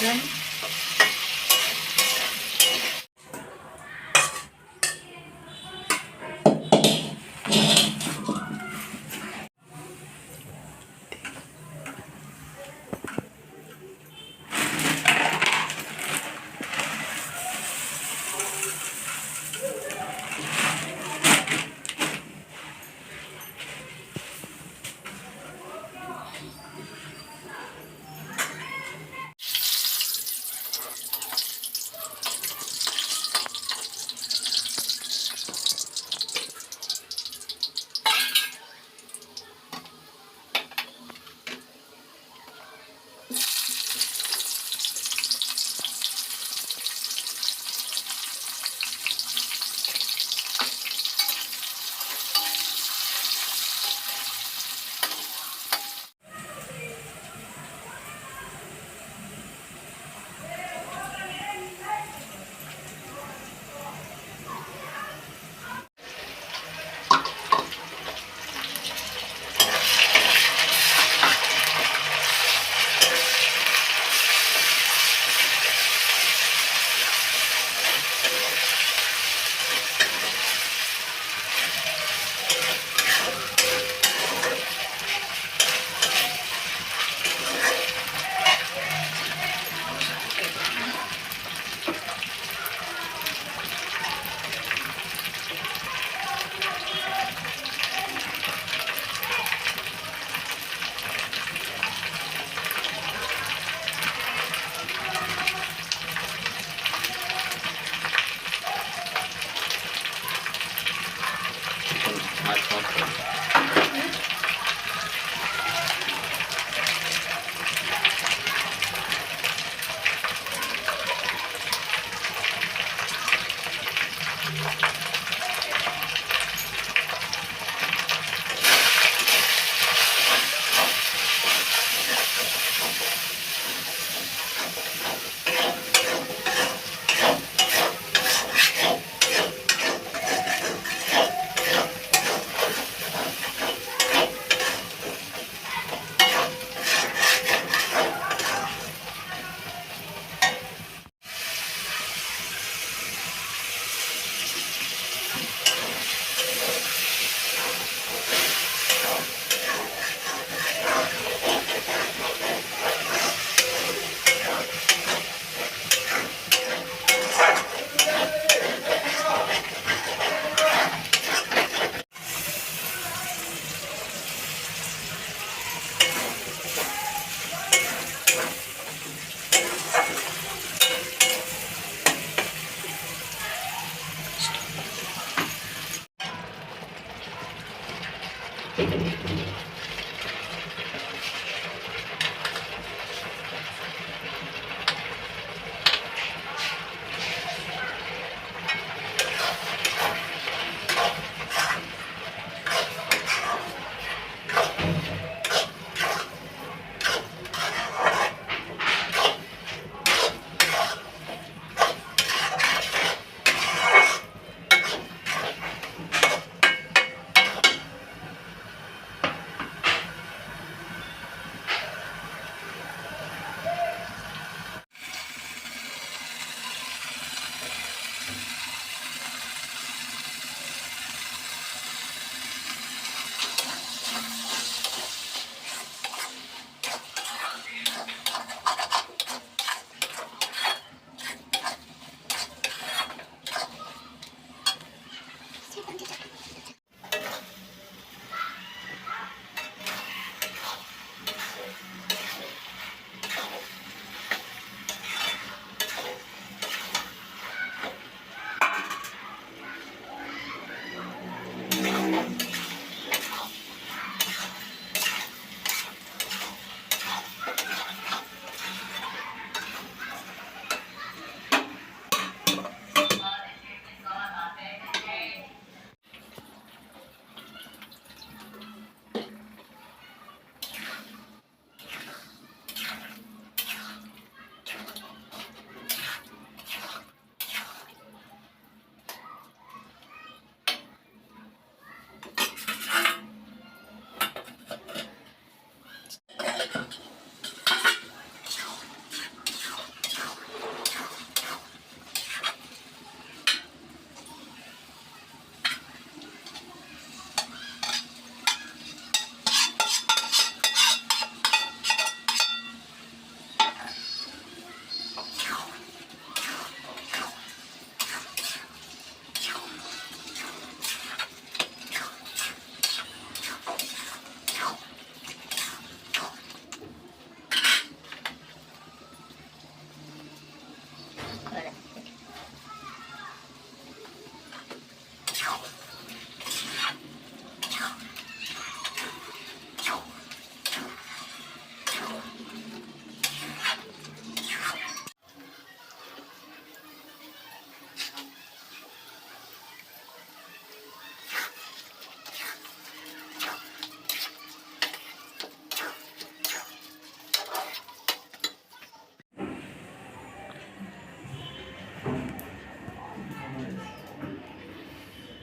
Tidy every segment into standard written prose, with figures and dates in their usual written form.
Yan.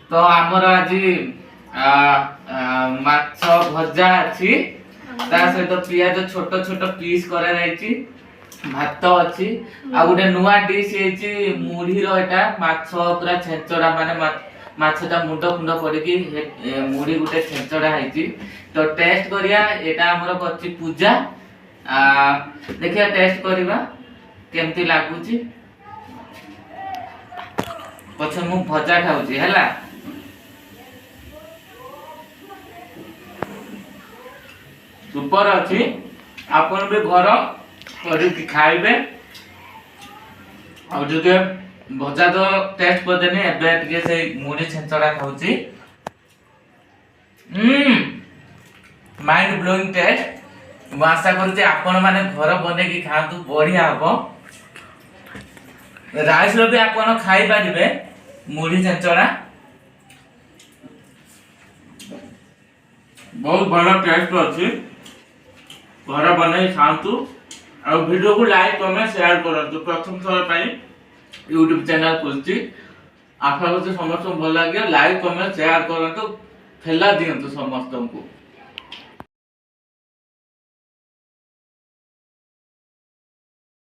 तो आमर आज माछ भजा अच्छी ता सहित पियाज छोट छोट पीस करा जायछि भात अच्छी आ गोटे नुआ डिश हेछि मुढ़ी रो एटा माछ पूरा छेंचड़ा माने माछटा मुंड फुंड करके मुढ़ी गोटे छेंचड़ा हेछि तो टेस्ट करिया एटा हमर करछि पूजा देखिया टेस्ट करिबा केमती लागुछि पछ मु भजा खाउछि हैला सुपर अच्छी आपन भी घर करके खाइबे और जो भजा तो टेस्ट करदेनी एबे टिके से मुढ़ी छेंचड़ा खाउछि माइंड ब्लोइंग टेस्ट मु आशा करूछि आपन माने घर बने की खातु बढ़िया हबो राइस रो भी आपन खाइ पारिबे मुढ़ी छेंचड़ा बहुत बड़ा टेस्ट अच्छी घर बने खातु और वीडियो को लाइक कमेंट शेयर करंतु प्रथम थर पई YouTube चैनल खोलछि आशा करछि समस्त भल लागे लाइक कमेंट शेयर करंतु फेला दियंतु समस्त को।